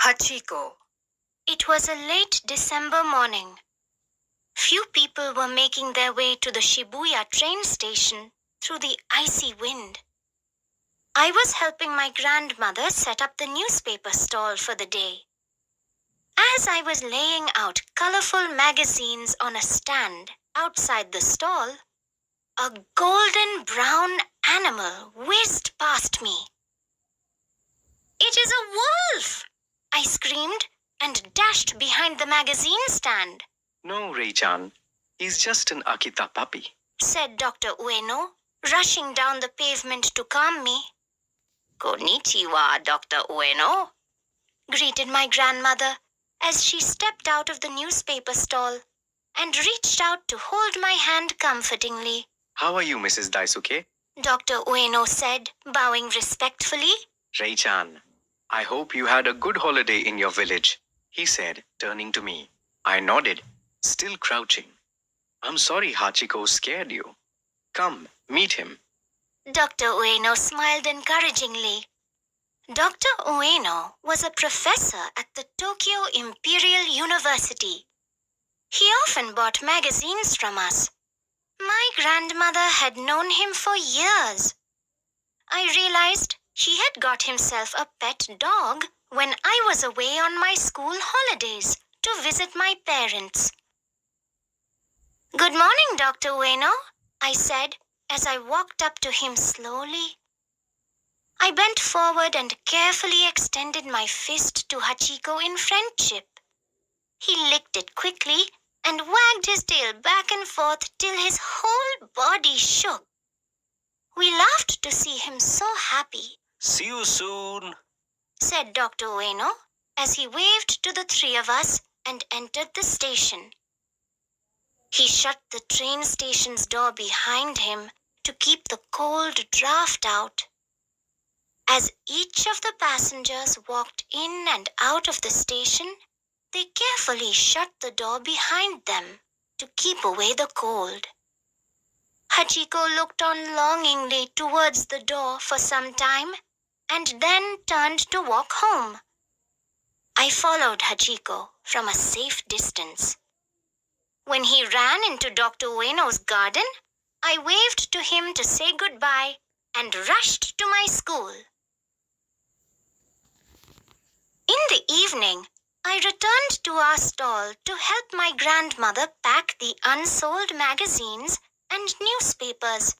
Hachiko. It was a late December morning. Few people were making their way to the Shibuya train station through the icy wind. I was helping my grandmother set up the newspaper stall for the day. As I was laying out colorful magazines on a stand outside the stall, a golden brown animal whizzed past me. "It is a wolf!" I screamed and dashed behind the magazine stand. "No, Rei-chan. He's just an Akita puppy," said Dr. Ueno, rushing down the pavement to calm me. "Konnichiwa, Dr. Ueno," greeted my grandmother as she stepped out of the newspaper stall and reached out to hold my hand comfortingly. "How are you, Mrs. Daisuke?" Dr. Ueno said, bowing respectfully. "Rei-chan, I hope you had a good holiday in your village," he said, turning to me. I nodded, still crouching. "I'm sorry Hachiko scared you. Come, meet him." Dr. Ueno smiled encouragingly. Dr. Ueno was a professor at the Tokyo Imperial University. He often bought magazines from us. My grandmother had known him for years. I realized he had got himself a pet dog when I was away on my school holidays to visit my parents. "Good morning, Dr. Ueno," I said as I walked up to him slowly. I bent forward and carefully extended my fist to Hachiko in friendship. He licked it quickly and wagged his tail back and forth till his whole body shook. We laughed to see him so happy. "See you soon," said Dr. Ueno as he waved to the three of us and entered the station. He shut the train station's door behind him to keep the cold draft out. As each of the passengers walked in and out of the station, they carefully shut the door behind them to keep away the cold. Hachiko looked on longingly towards the door for some time and then turned to walk home. I followed Hachiko from a safe distance. When he ran into Dr. Ueno's garden, I waved to him to say goodbye and rushed to my school. In the evening, I returned to our stall to help my grandmother pack the unsold magazines and newspapers.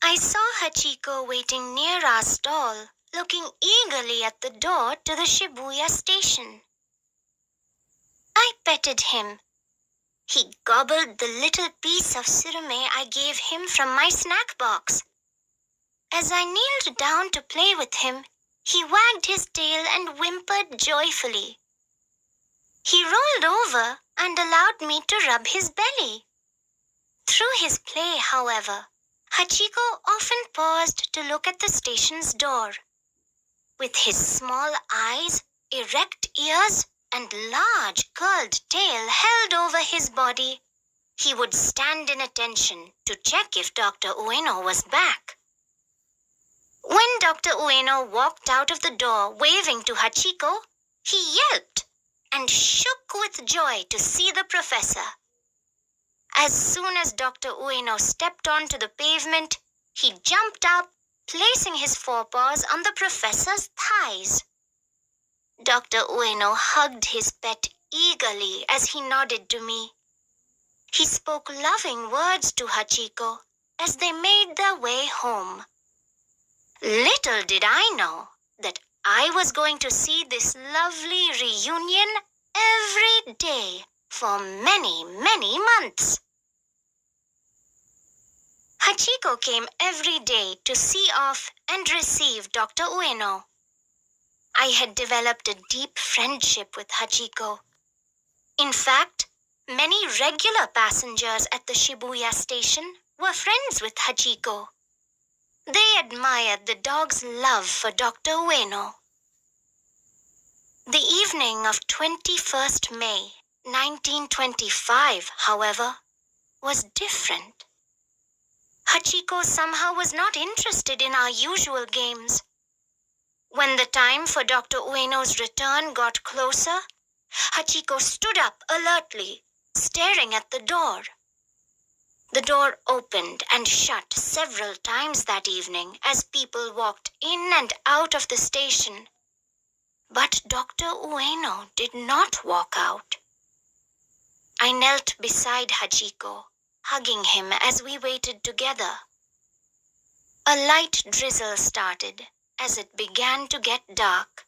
I saw Hachiko waiting near our stall, looking eagerly at the door to the Shibuya station. I petted him. He gobbled the little piece of surume I gave him from my snack box. As I kneeled down to play with him, he wagged his tail and whimpered joyfully. He rolled over and allowed me to rub his belly. Through his play, however, Hachiko often paused to look at the station's door. With his small eyes, erect ears, and large curled tail held over his body, he would stand in attention to check if Dr. Ueno was back. When Dr. Ueno walked out of the door waving to Hachiko, he yelped and shook with joy to see the professor. As soon as Dr. Ueno stepped onto the pavement, he jumped up, placing his forepaws on the professor's thighs. Dr. Ueno hugged his pet eagerly as he nodded to me. He spoke loving words to Hachiko as they made their way home. Little did I know that I was going to see this lovely reunion every day for many, many months. Hachiko came every day to see off and receive Dr. Ueno. I had developed a deep friendship with Hachiko. In fact, many regular passengers at the Shibuya station were friends with Hachiko. They admired the dog's love for Dr. Ueno. The evening of 21st May, 1925, however, was different. Hachiko somehow was not interested in our usual games. When the time for Dr. Ueno's return got closer, Hachiko stood up alertly, staring at the door. The door opened and shut several times that evening as people walked in and out of the station. But Dr. Ueno did not walk out. I knelt beside Hachiko, hugging him as we waited together. A light drizzle started as it began to get dark.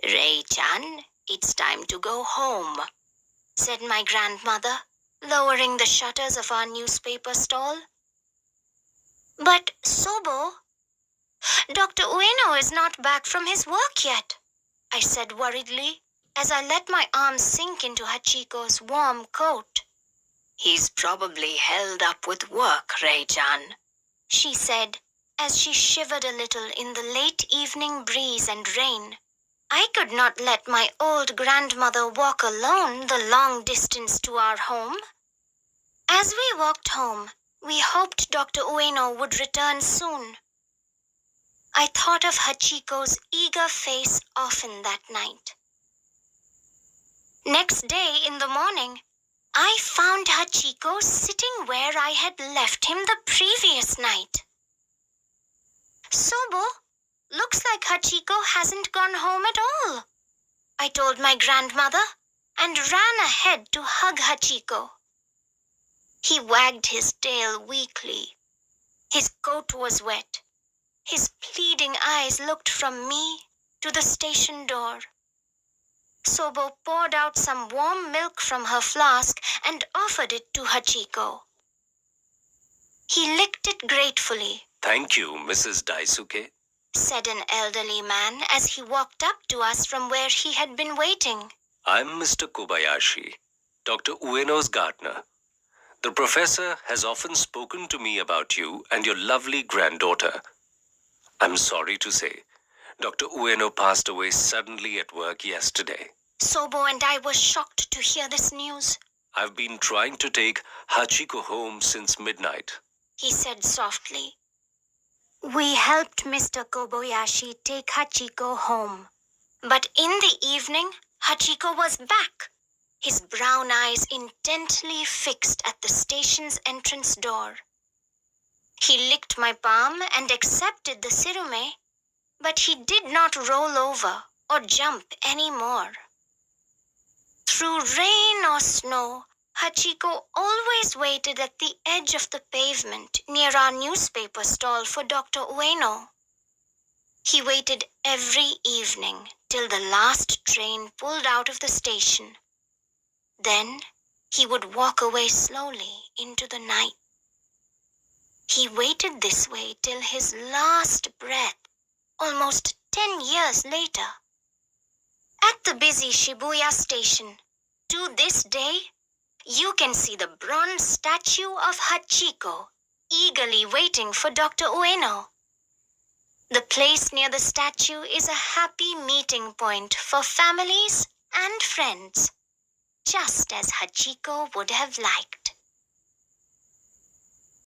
"Rei-chan, it's time to go home," said my grandmother, lowering the shutters of our newspaper stall. "But, Sobo, Dr. Ueno is not back from his work yet," I said worriedly as I let my arms sink into Hachiko's warm coat. "He's probably held up with work, Rei-chan," she said as she shivered a little in the late evening breeze and rain. I could not let my old grandmother walk alone the long distance to our home. As we walked home, we hoped Dr. Ueno would return soon. I thought of Hachiko's eager face often that night. Next day in the morning, I found Hachiko sitting where I had left him the previous night. "Sobo, looks like Hachiko hasn't gone home at all," I told my grandmother and ran ahead to hug Hachiko. He wagged his tail weakly. His coat was wet. His pleading eyes looked from me to the station door. Sobo poured out some warm milk from her flask and offered it to Hachiko. He licked it gratefully. "Thank you, Mrs. Daisuke," said an elderly man as he walked up to us from where he had been waiting. "I'm Mr. Kobayashi, Dr. Ueno's gardener. The professor has often spoken to me about you and your lovely granddaughter. I'm sorry to say, Dr. Ueno passed away suddenly at work yesterday. Sobo and I were shocked to hear this news. I've been trying to take Hachiko home since midnight." He said softly. We helped Mr. Kobayashi take Hachiko home. But in the evening, Hachiko was back, his brown eyes intently fixed at the station's entrance door. He licked my palm and accepted the sirume, but he did not roll over or jump any more. Through rain or snow, Hachiko always waited at the edge of the pavement near our newspaper stall for Dr. Ueno. He waited every evening till the last train pulled out of the station. Then he would walk away slowly into the night. He waited this way till his last breath, almost 10 years later. At the busy Shibuya station, to this day, you can see the bronze statue of Hachiko eagerly waiting for Dr. Ueno. The place near the statue is a happy meeting point for families and friends, just as Hachiko would have liked.